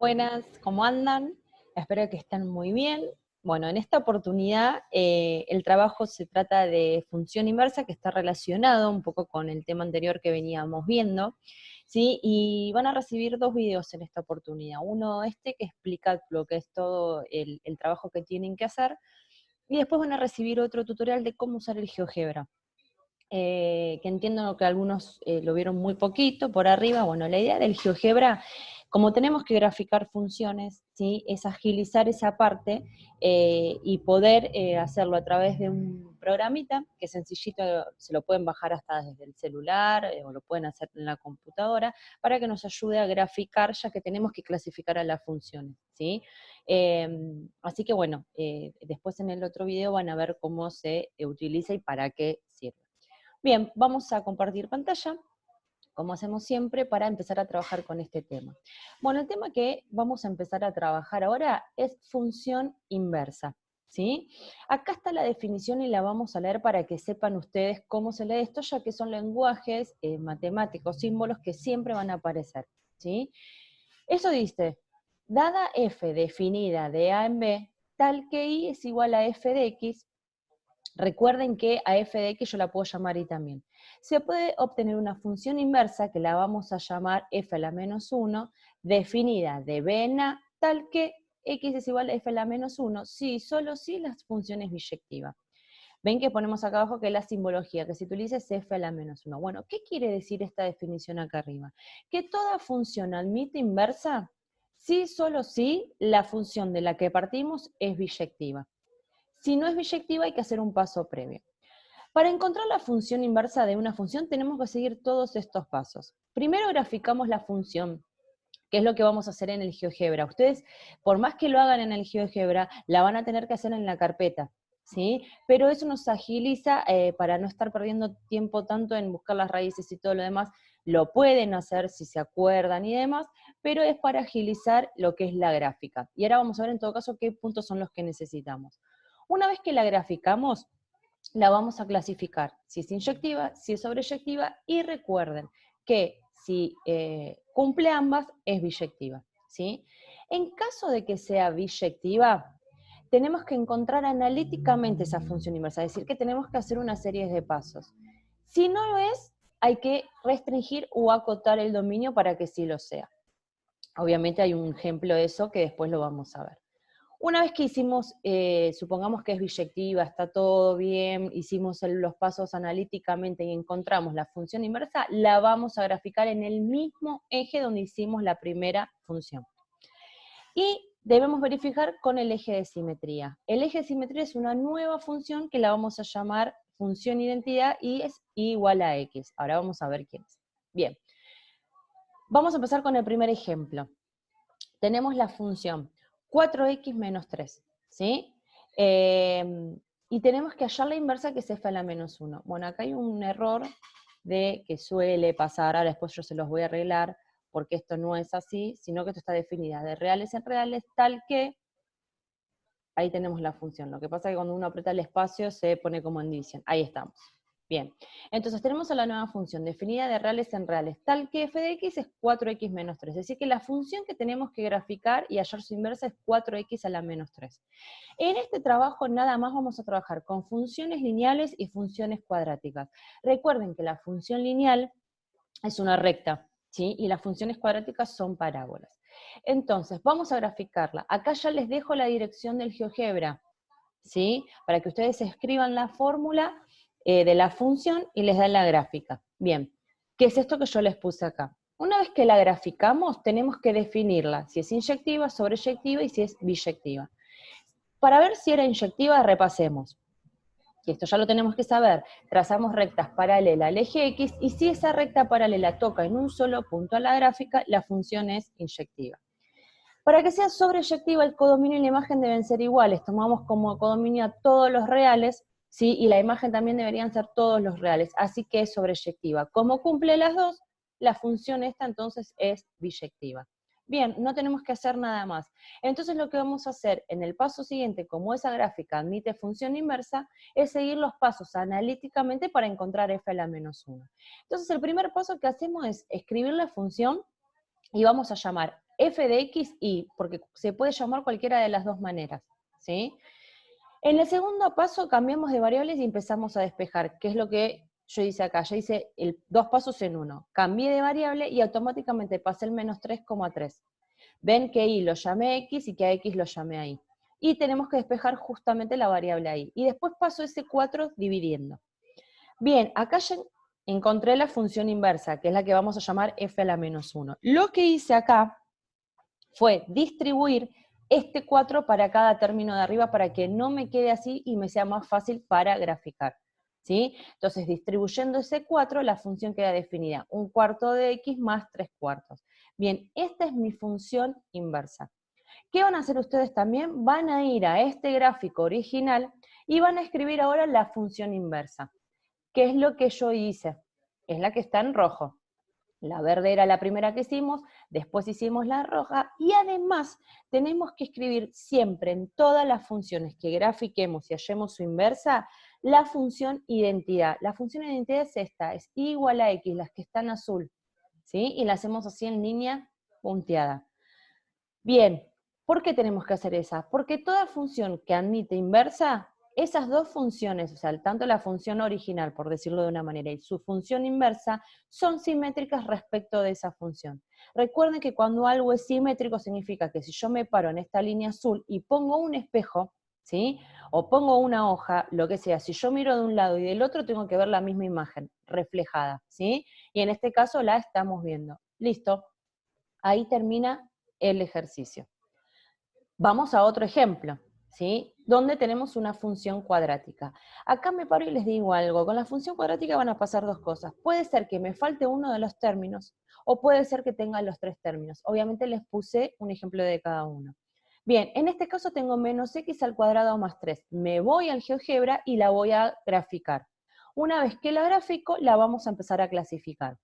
Buenas, ¿cómo andan? Espero que estén muy bien. Bueno, en esta oportunidad el trabajo se trata de función inversa, que está relacionado un poco con el tema anterior que veníamos viendo, ¿sí? Y van a recibir dos videos en esta oportunidad. Uno que explica lo que es todo el trabajo que tienen que hacer, y después van a recibir otro tutorial de cómo usar el GeoGebra. Que entiendo que algunos lo vieron muy poquito por arriba. Bueno, la idea del GeoGebra, como tenemos que graficar funciones, ¿sí? Es agilizar esa parte y poder hacerlo a través de un programita, que es sencillito, se lo pueden bajar hasta desde el celular o lo pueden hacer en la computadora, para que nos ayude a graficar, ya que tenemos que clasificar a las funciones, ¿sí? Así que bueno, después en el otro video van a ver cómo se utiliza y para qué sirve. Bien, vamos a compartir pantalla, como hacemos siempre, para empezar a trabajar con este tema. Bueno, el tema que vamos a empezar a trabajar ahora es función inversa, ¿sí? Acá está la definición y la vamos a leer para que sepan ustedes cómo se lee esto, ya que son lenguajes matemáticos, símbolos que siempre van a aparecer, ¿sí? Eso dice, dada f definida de a en b, tal que y es igual a f de x. Recuerden que a f de x yo la puedo llamar y también. Se puede obtener una función inversa que la vamos a llamar f a la menos 1, definida de b en a, tal que x es igual a f a la menos 1, si, solo si la función es biyectiva. Ven que ponemos acá abajo que la simbología que se utiliza es f a la menos 1. Bueno, ¿qué quiere decir esta definición acá arriba? Que toda función admite inversa si, solo si, la función de la que partimos es biyectiva. Si no es biyectiva hay que hacer un paso previo. Para encontrar la función inversa de una función tenemos que seguir todos estos pasos. Primero graficamos la función, que es lo que vamos a hacer en el GeoGebra. Ustedes, por más que lo hagan en el GeoGebra, la van a tener que hacer en la carpeta, ¿sí? Pero eso nos agiliza para no estar perdiendo tiempo tanto en buscar las raíces y todo lo demás. Lo pueden hacer si se acuerdan y demás, pero es para agilizar lo que es la gráfica. Y ahora vamos a ver en todo caso qué puntos son los que necesitamos. Una vez que la graficamos, la vamos a clasificar, si es inyectiva, si es sobreyectiva, y recuerden que si cumple ambas, es biyectiva, ¿sí? En caso de que sea biyectiva, tenemos que encontrar analíticamente esa función inversa, es decir, que tenemos que hacer una serie de pasos. Si no lo es, hay que restringir o acotar el dominio para que sí lo sea. Obviamente hay un ejemplo de eso que después lo vamos a ver. Una vez que hicimos, supongamos que es biyectiva, está todo bien, hicimos los pasos analíticamente y encontramos la función inversa, la vamos a graficar en el mismo eje donde hicimos la primera función. Y debemos verificar con el eje de simetría. El eje de simetría es una nueva función que la vamos a llamar función identidad y es igual a x. Ahora vamos a ver quién es. Bien, vamos a empezar con el primer ejemplo. Tenemos la función 4x menos 3, ¿sí? Y tenemos que hallar la inversa, que es f a la menos 1. Bueno, acá hay un error de que suele pasar, ahora después yo se los voy a arreglar, porque esto no es así, sino que esto está definida de reales en reales, tal que, ahí tenemos la función. Lo que pasa es que cuando uno aprieta el espacio se pone como en división. Ahí estamos. Bien, entonces tenemos a la nueva función definida de reales en reales, tal que f de x es 4x menos 3. Es decir, que la función que tenemos que graficar y hallar su inversa es 4x a la menos 3. En este trabajo nada más vamos a trabajar con funciones lineales y funciones cuadráticas. Recuerden que la función lineal es una recta, ¿sí? Y las funciones cuadráticas son parábolas. Entonces, vamos a graficarla. Acá ya les dejo la dirección del GeoGebra, ¿sí? Para que ustedes escriban la fórmula de la función y les dan la gráfica. Bien, ¿qué es esto que yo les puse acá? Una vez que la graficamos, tenemos que definirla, si es inyectiva, sobreyectiva y si es biyectiva. Para ver si era inyectiva, repasemos. Y esto ya lo tenemos que saber. Trazamos rectas paralelas al eje X, y si esa recta paralela toca en un solo punto a la gráfica, la función es inyectiva. Para que sea sobreyectiva, el codominio y la imagen deben ser iguales. Tomamos como codominio a todos los reales, ¿sí? Y la imagen también deberían ser todos los reales, así que es sobreyectiva. Como cumple las dos, la función esta entonces es biyectiva. Bien, no tenemos que hacer nada más. Entonces lo que vamos a hacer en el paso siguiente, como esa gráfica admite función inversa, es seguir los pasos analíticamente para encontrar f a la menos 1. Entonces el primer paso que hacemos es escribir la función y vamos a llamar f de x, y, porque se puede llamar cualquiera de las dos maneras, ¿sí? En el segundo paso cambiamos de variables y empezamos a despejar, que es lo que yo hice acá. Ya hice dos pasos en uno. Cambié de variable y automáticamente pasé el menos 3,3. Ven que y lo llamé x y que a x lo llamé a y. Y tenemos que despejar justamente la variable ahí. Y después paso ese 4 dividiendo. Bien, acá ya encontré la función inversa, que es la que vamos a llamar f a la menos 1. Lo que hice acá fue distribuir este 4 para cada término de arriba para que no me quede así y me sea más fácil para graficar, ¿sí? Entonces, distribuyendo ese 4, la función queda definida, 1/4 de x más 3/4. Bien, esta es mi función inversa. ¿Qué van a hacer ustedes también? Van a ir a este gráfico original y van a escribir ahora la función inversa. ¿Qué es lo que yo hice? Es la que está en rojo. La verde era la primera que hicimos, después hicimos la roja, y además tenemos que escribir siempre en todas las funciones que grafiquemos y hallemos su inversa, la función identidad. La función identidad es esta, es y igual a x, las que están azul, ¿sí? Y la hacemos así en línea punteada. Bien, ¿por qué tenemos que hacer esa? Porque toda función que admite inversa, esas dos funciones, o sea, tanto la función original, por decirlo de una manera, y su función inversa, son simétricas respecto de esa función. Recuerden que cuando algo es simétrico significa que si yo me paro en esta línea azul y pongo un espejo, ¿sí? O pongo una hoja, lo que sea, si yo miro de un lado y del otro tengo que ver la misma imagen reflejada, ¿sí? Y en este caso la estamos viendo. Listo, ahí termina el ejercicio. Vamos a otro ejemplo, ¿sí? Donde tenemos una función cuadrática. Acá me paro y les digo algo. Con la función cuadrática van a pasar dos cosas. Puede ser que me falte uno de los términos, o puede ser que tenga los tres términos. Obviamente les puse un ejemplo de cada uno. Bien, en este caso tengo menos x al cuadrado más 3. Me voy al GeoGebra y la voy a graficar. Una vez que la grafico, la vamos a empezar a clasificar.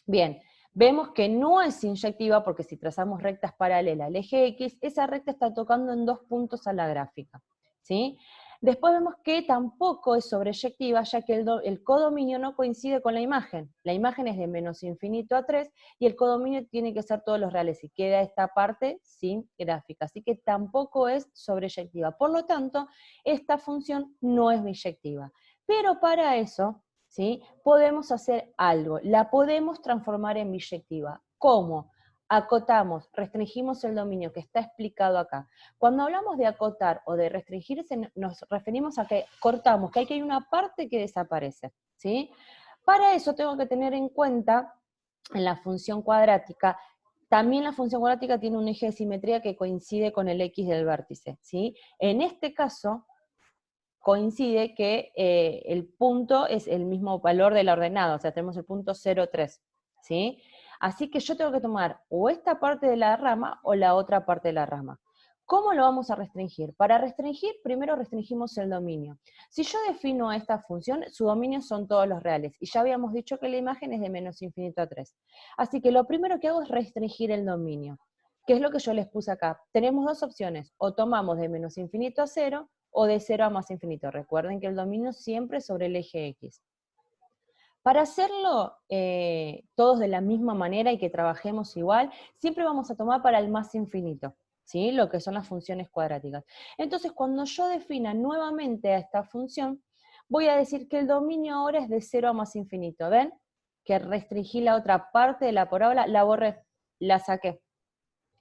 Bien, vemos que no es inyectiva porque si trazamos rectas paralelas al eje X, esa recta está tocando en 2 puntos a la gráfica, ¿sí? Después vemos que tampoco es sobreyectiva, ya que el codominio no coincide con la imagen. La imagen es de menos infinito a 3 y el codominio tiene que ser todos los reales y queda esta parte sin gráfica. Así que tampoco es sobreyectiva. Por lo tanto, esta función no es biyectiva. Pero para eso, ¿sí? Podemos hacer algo, la podemos transformar en biyectiva. ¿Cómo? Acotamos, restringimos el dominio que está explicado acá. Cuando hablamos de acotar o de restringirse, nos referimos a que cortamos, que hay una parte que desaparece, ¿sí? Para eso tengo que tener en cuenta, en la función cuadrática, también la función cuadrática tiene un eje de simetría que coincide con el x del vértice, ¿sí? En este caso, coincide que el punto es el mismo valor de la ordenada, o sea, tenemos el punto 0,3, ¿sí? Así que yo tengo que tomar o esta parte de la rama o la otra parte de la rama. ¿Cómo lo vamos a restringir? Para restringir, primero restringimos el dominio. Si yo defino esta función, su dominio son todos los reales, y ya habíamos dicho que la imagen es de menos infinito a 3. Así que lo primero que hago es restringir el dominio. ¿Qué es lo que yo les puse acá? Tenemos dos opciones, o tomamos de menos infinito a 0, o de 0 a más infinito. Recuerden que el dominio siempre sobre el eje X. Para hacerlo todos de la misma manera y que trabajemos igual, siempre vamos a tomar para el más infinito, ¿sí? Lo que son las funciones cuadráticas. Entonces, cuando yo defina nuevamente a esta función, voy a decir que el dominio ahora es de 0 a más infinito. ¿Ven? Que restringí la otra parte de la parábola, la borré, la saqué.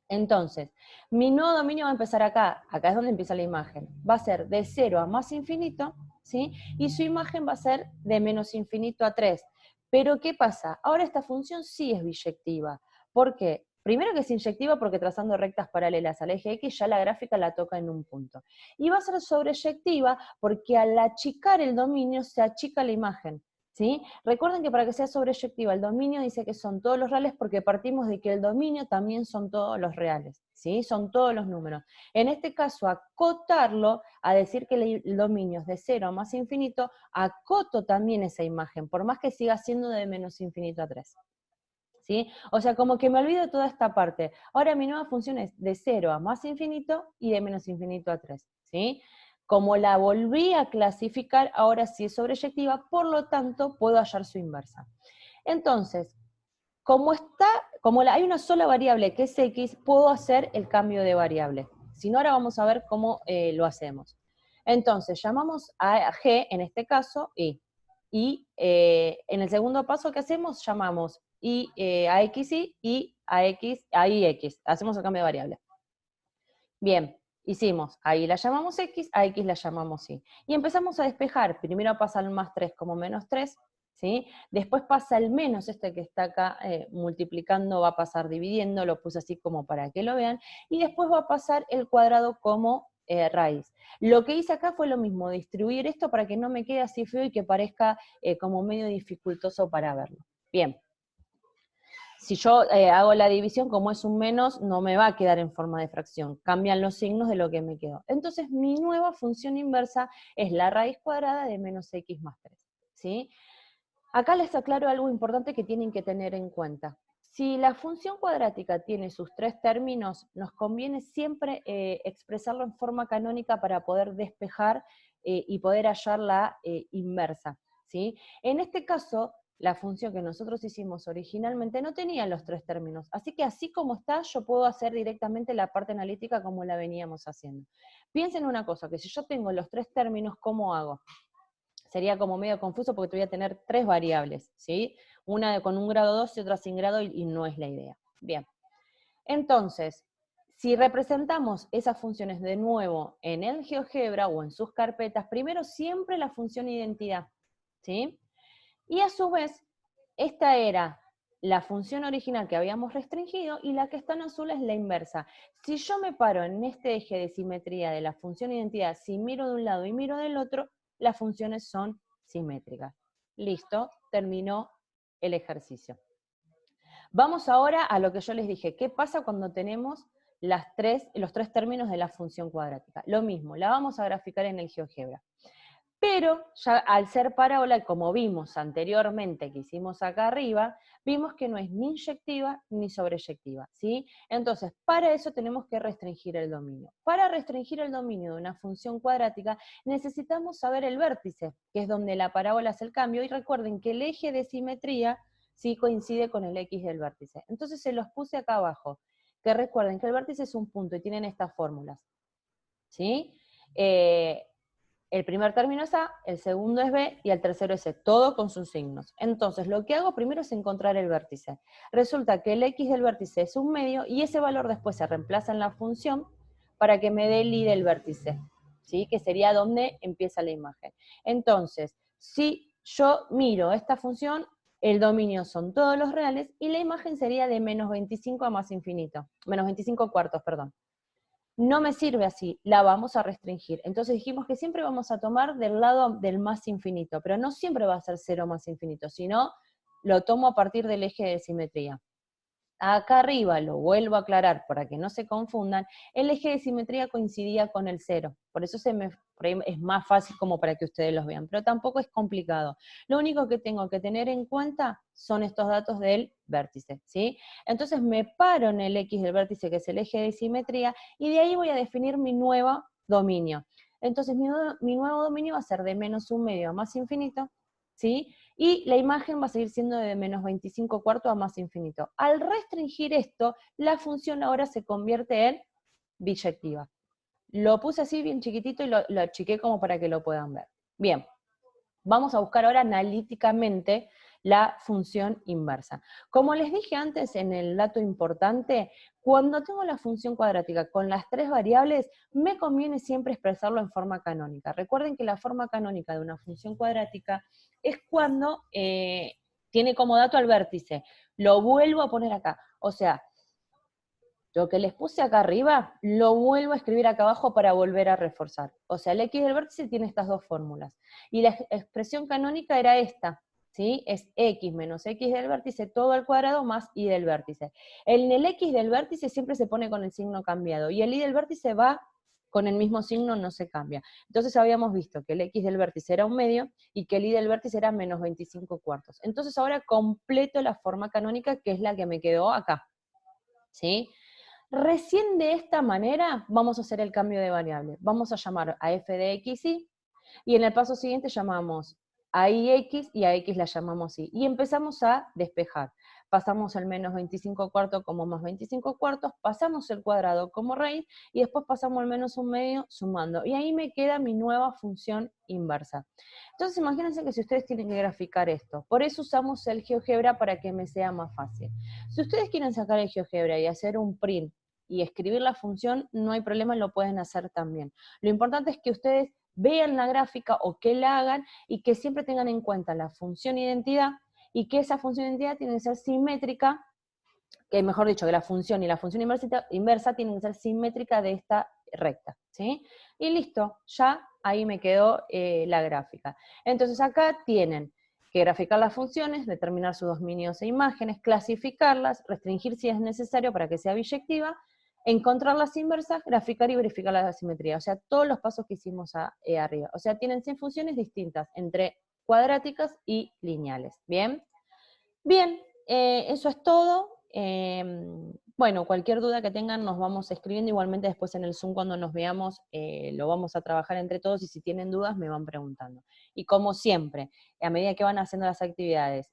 Entonces, mi nuevo dominio va a empezar acá es donde empieza la imagen, va a ser de 0 a más infinito, ¿sí? Y su imagen va a ser de menos infinito a 3. Pero ¿qué pasa? Ahora esta función sí es biyectiva. ¿Por qué? Primero que es inyectiva porque trazando rectas paralelas al eje X ya la gráfica la toca en un punto. Y va a ser sobreyectiva porque al achicar el dominio se achica la imagen. ¿Sí? Recuerden que para que sea sobreyectiva el dominio dice que son todos los reales porque partimos de que el dominio también son todos los reales, ¿sí? Son todos los números. En este caso, acotarlo a decir que el dominio es de 0 a más infinito, acoto también esa imagen, por más que siga siendo de menos infinito a 3. ¿Sí? O sea, como que me olvido toda esta parte. Ahora mi nueva función es de 0 a más infinito y de menos infinito a 3. ¿Sí? Como la volví a clasificar, ahora sí es sobreyectiva, por lo tanto puedo hallar su inversa. Entonces, hay una sola variable que es x, puedo hacer el cambio de variable. Si no, ahora vamos a ver cómo lo hacemos. Entonces, llamamos a g, en este caso, y. Y en el segundo paso que hacemos, llamamos a xy y a ix. Hacemos el cambio de variable. Bien, hicimos, ahí la llamamos x, a x la llamamos y. Y empezamos a despejar. Primero pasa el más 3 como menos 3, ¿sí? Después pasa el menos, este que está acá multiplicando, va a pasar dividiendo, lo puse así como para que lo vean, y después va a pasar el cuadrado como raíz. Lo que hice acá fue lo mismo, distribuir esto para que no me quede así feo y que parezca como medio dificultoso para verlo. Bien. Si yo hago la división, como es un menos, no me va a quedar en forma de fracción. Cambian los signos de lo que me quedó. Entonces, mi nueva función inversa es la raíz cuadrada de menos x más 3. ¿Sí? Acá les aclaro algo importante que tienen que tener en cuenta. Si la función cuadrática tiene sus tres términos, nos conviene siempre expresarlo en forma canónica para poder despejar y poder hallar la inversa. ¿Sí? En este caso, la función que nosotros hicimos originalmente no tenía los tres términos, así que así como está, yo puedo hacer directamente la parte analítica como la veníamos haciendo. Piensen una cosa, que si yo tengo los tres términos, ¿cómo hago? Sería como medio confuso porque te voy a tener tres variables, ¿sí? Una con un grado 2 y otra sin grado y no es la idea. Bien, entonces, si representamos esas funciones de nuevo en el GeoGebra o en sus carpetas, primero siempre la función identidad, ¿sí? Y a su vez, esta era la función original que habíamos restringido y la que está en azul es la inversa. Si yo me paro en este eje de simetría de la función identidad, si miro de un lado y miro del otro, las funciones son simétricas. Listo, terminó el ejercicio. Vamos ahora a lo que yo les dije. ¿Qué pasa cuando tenemos los tres términos de la función cuadrática? Lo mismo, la vamos a graficar en el GeoGebra. Pero ya al ser parábola, como vimos anteriormente que hicimos acá arriba, vimos que no es ni inyectiva ni sobreyectiva, ¿sí? Entonces, para eso tenemos que restringir el dominio. Para restringir el dominio de una función cuadrática, necesitamos saber el vértice, que es donde la parábola hace el cambio, y recuerden que el eje de simetría sí coincide con el x del vértice. Entonces se los puse acá abajo, que recuerden que el vértice es un punto y tienen estas fórmulas, ¿sí? El primer término es A, el segundo es B y el tercero es C, todo con sus signos. Entonces, lo que hago primero es encontrar el vértice. Resulta que el X del vértice es un medio y ese valor después se reemplaza en la función para que me dé el Y del vértice, ¿sí? Que sería donde empieza la imagen. Entonces, si yo miro esta función, el dominio son todos los reales y la imagen sería de menos 25 a más infinito, menos 25 cuartos, perdón. No me sirve así, la vamos a restringir. Entonces dijimos que siempre vamos a tomar del lado del más infinito, pero no siempre va a ser 0 más infinito, sino lo tomo a partir del eje de simetría. Acá arriba, lo vuelvo a aclarar para que no se confundan, el eje de simetría coincidía con el 0, por eso es más fácil como para que ustedes los vean, pero tampoco es complicado. Lo único que tengo que tener en cuenta son estos datos del vértice, ¿sí? Entonces me paro en el X del vértice, que es el eje de simetría, y de ahí voy a definir mi nuevo dominio. Entonces mi nuevo dominio va a ser de menos un medio a más infinito, ¿sí? Y la imagen va a seguir siendo de menos 25 cuartos a más infinito. Al restringir esto, la función ahora se convierte en biyectiva. Lo puse así bien chiquitito y lo achiqué como para que lo puedan ver. Bien, vamos a buscar ahora analíticamente la función inversa. Como les dije antes en el dato importante, cuando tengo la función cuadrática con las tres variables, me conviene siempre expresarlo en forma canónica. Recuerden que la forma canónica de una función cuadrática es cuando tiene como dato al vértice. Lo vuelvo a poner acá. O sea, lo que les puse acá arriba, lo vuelvo a escribir acá abajo para volver a reforzar. O sea, el x del vértice tiene estas dos fórmulas. Y la expresión canónica era esta, ¿sí? Es x menos x del vértice todo al cuadrado más y del vértice. En el x del vértice siempre se pone con el signo cambiado, y el y del vértice va con el mismo signo, no se cambia. Entonces habíamos visto que el x del vértice era un medio, y que el y del vértice era menos 25 cuartos. Entonces ahora completo la forma canónica, que es la que me quedó acá, ¿sí? Recién de esta manera vamos a hacer el cambio de variable. Vamos a llamar a f de x, y en el paso siguiente llamamos a ix y a x la llamamos y. Y empezamos a despejar. pasamos el menos 25 cuartos como más 25 cuartos, pasamos el cuadrado como raíz y después pasamos el menos un medio sumando. Y ahí me queda mi nueva función inversa. Entonces imagínense que si ustedes tienen que graficar esto, por eso usamos el GeoGebra para que me sea más fácil. Si ustedes quieren sacar el GeoGebra y hacer un print y escribir la función, no hay problema, lo pueden hacer también. Lo importante es que ustedes vean la gráfica o que la hagan y que siempre tengan en cuenta la función identidad y que esa función identidad tiene que ser simétrica, que mejor dicho, que la función y la función inversa tienen que ser simétrica de esta recta, ¿sí? Y listo, ya ahí me quedó la gráfica. Entonces acá tienen que graficar las funciones, determinar sus dominios e imágenes, clasificarlas, restringir si es necesario para que sea biyectiva, encontrar las inversas, graficar y verificar la simetría. O sea, todos los pasos que hicimos arriba. O sea, tienen 100 funciones distintas entre cuadráticas y lineales. ¿Bien? Bien, eso es todo. Bueno, cualquier duda que tengan nos vamos escribiendo, igualmente después en el Zoom cuando nos veamos lo vamos a trabajar entre todos y si tienen dudas me van preguntando. Y como siempre, a medida que van haciendo las actividades,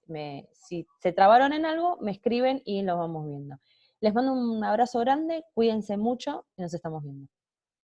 si se trabaron en algo, me escriben y lo vamos viendo. Les mando un abrazo grande, cuídense mucho y nos estamos viendo.